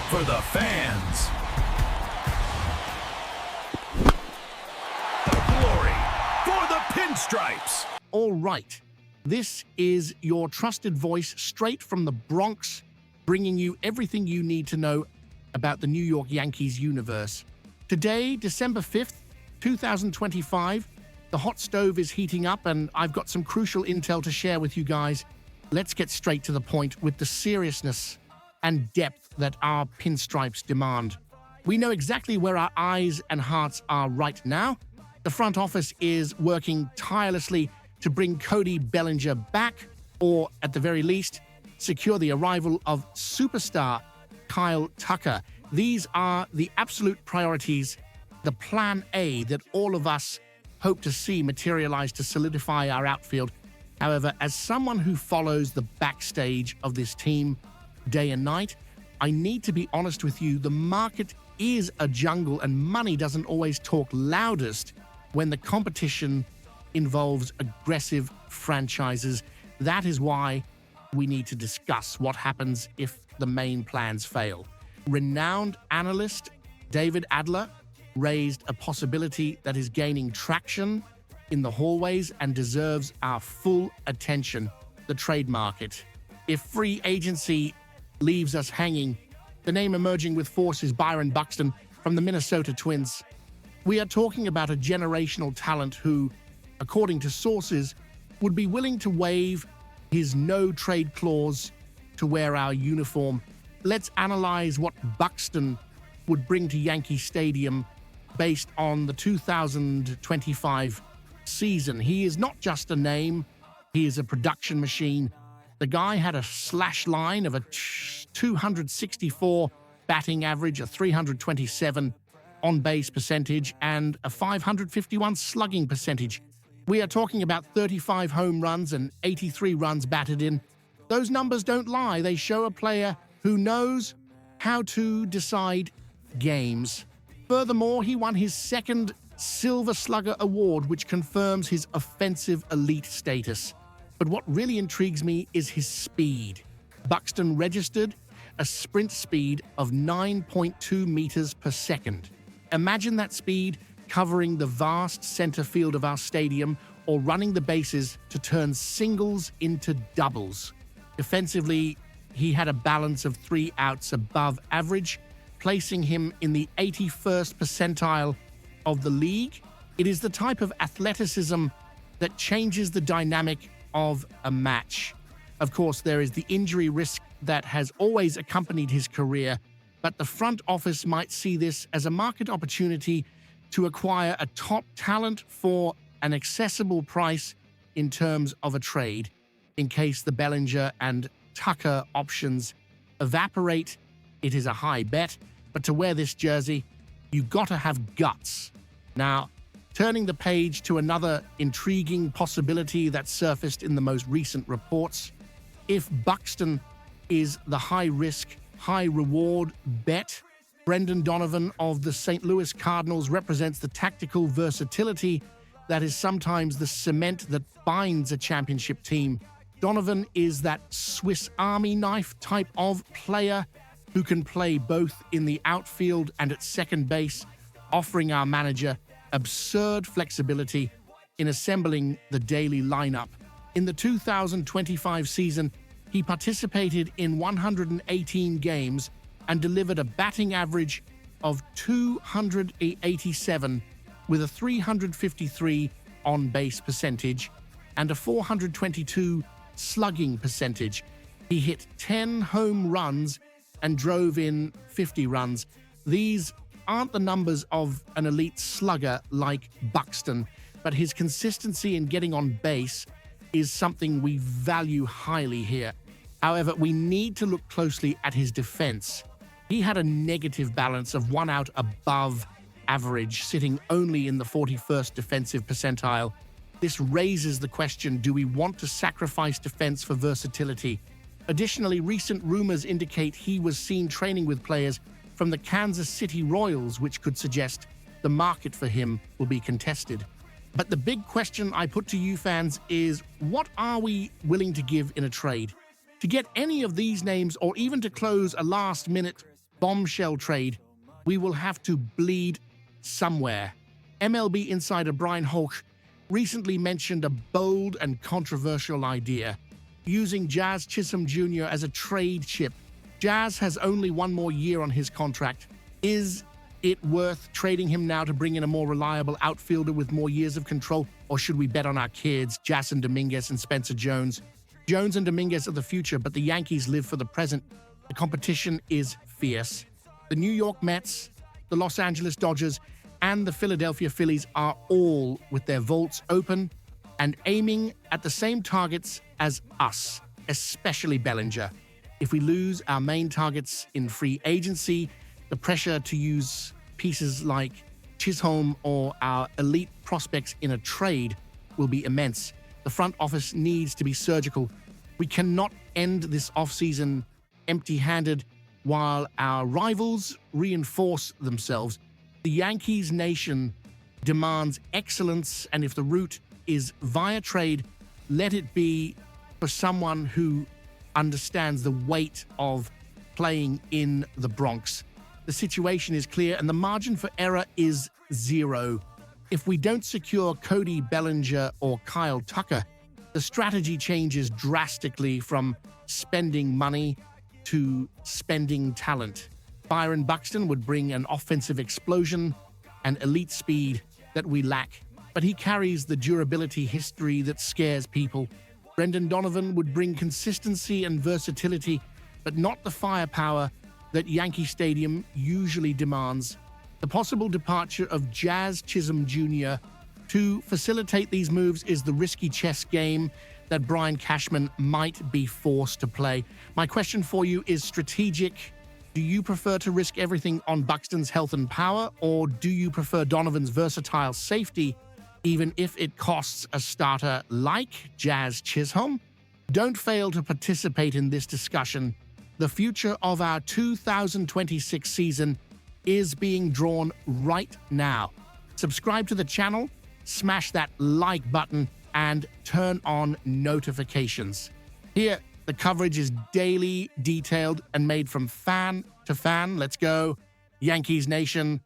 for the fans. The glory for the pinstripes. All right, this is your trusted voice straight from the Bronx, bringing you everything you need to know about the New York Yankees universe. Today, December 5th, 2025, the hot stove is heating up and I've got some crucial intel to share with you guys. Let's get straight to the point with the seriousness and depth that our pinstripes demand. We know exactly where our eyes and hearts are right now. The front office is working tirelessly to bring Cody Bellinger back, or at the very least, secure the arrival of superstar Kyle Tucker. These are the absolute priorities, the plan A that all of us hope to see materialize to solidify our outfield. However, as someone who follows the backstage of this team day and night, I need to be honest with you, the market is a jungle and money doesn't always talk loudest when the competition involves aggressive franchises. That is why we need to discuss what happens if the main plans fail. Renowned analyst David Adler raised a possibility that is gaining traction in the hallways and deserves our full attention: the trade market. If free agency leaves us hanging, the name emerging with force is Byron Buxton from the Minnesota Twins. We are talking about a generational talent who, according to sources, would be willing to waive his no-trade clause to wear our uniform. Let's analyze what Buxton would bring to Yankee Stadium based on the 2025 season. He is not just a name, he is a production machine. The guy had a slash line of a 264 batting average, a 327 on-base percentage, and a 551 slugging percentage. We are talking about 35 home runs and 83 runs batted in. Those numbers don't lie. They show a player who knows how to decide games. Furthermore, he won his second Silver Slugger Award, which confirms his offensive elite status. But what really intrigues me is his speed. Buxton registered a sprint speed of 9.2 meters per second. Imagine that speed covering the vast center field of our stadium or running the bases to turn singles into doubles. Defensively, he had a balance of 3 outs above average, placing him in the 81st percentile of the league. It is the type of athleticism that changes the dynamic of a match. Of course, there is the injury risk that has always accompanied his career, but the front office might see this as a market opportunity to acquire a top talent for an accessible price in terms of a trade. In case the Bellinger and Tucker options evaporate, it is a high bet, but to wear this jersey, you've got to have guts. Now, turning the page to another intriguing possibility that surfaced in the most recent reports, if Buxton is the high-risk, high-reward bet, Brendan Donovan of the St. Louis Cardinals represents the tactical versatility that is sometimes the cement that binds a championship team. Donovan is that Swiss Army knife type of player who can play both in the outfield and at second base, offering our manager absurd flexibility in assembling the daily lineup. In the 2025 season, he participated in 118 games and delivered a batting average of 287 with a 353 on-base percentage and a 422 slugging percentage. He hit 10 home runs and drove in 50 runs. These aren't the numbers of an elite slugger like Buxton, but his consistency in getting on base is something we value highly here. However, we need to look closely at his defense. He had a negative balance of 1 out above average, sitting only in the 41st defensive percentile. This raises the question, do we want to sacrifice defense for versatility? Additionally, recent rumors indicate he was seen training with players from the Kansas City Royals, which could suggest the market for him will be contested. But the big question I put to you fans is, what are we willing to give in a trade? To get any of these names or even to close a last-minute bombshell trade, we will have to bleed somewhere. MLB insider Brian Hoch recently mentioned a bold and controversial idea, using Jazz Chisholm Jr. as a trade chip. Jazz has only one more year on his contract. Is it worth trading him now to bring in a more reliable outfielder with more years of control? Or should we bet on our kids, Jason Dominguez and Spencer Jones? Jones and Dominguez are the future, but the Yankees live for the present. The competition is fierce. The New York Mets, the Los Angeles Dodgers, and the Philadelphia Phillies are all with their vaults open and aiming at the same targets as us, especially Bellinger. If we lose our main targets in free agency, the pressure to use pieces like Chisholm or our elite prospects in a trade will be immense. The front office needs to be surgical. We cannot end this offseason empty-handed while our rivals reinforce themselves. The Yankees nation demands excellence, and if the route is via trade, let it be for someone who understands the weight of playing in the Bronx. The situation is clear, and the margin for error is zero. If we don't secure Cody Bellinger or Kyle Tucker, the strategy changes drastically from spending money to spending talent. Byron Buxton would bring an offensive explosion and elite speed that we lack, but he carries the durability history that scares people. Brendan Donovan would bring consistency and versatility, but not the firepower that Yankee Stadium usually demands. The possible departure of Jazz Chisholm Jr. to facilitate these moves is the risky chess game that Brian Cashman might be forced to play. My question for you is strategic. Do you prefer to risk everything on Buxton's health and power, or do you prefer Donovan's versatile safety, even if it costs a starter like Jazz Chisholm? Don't fail to participate in this discussion. The future of our 2026 season is being drawn right now. Subscribe to the channel, smash that like button, and turn on notifications. Here, the coverage is daily, detailed, and made from fan to fan. Let's go, Yankees Nation.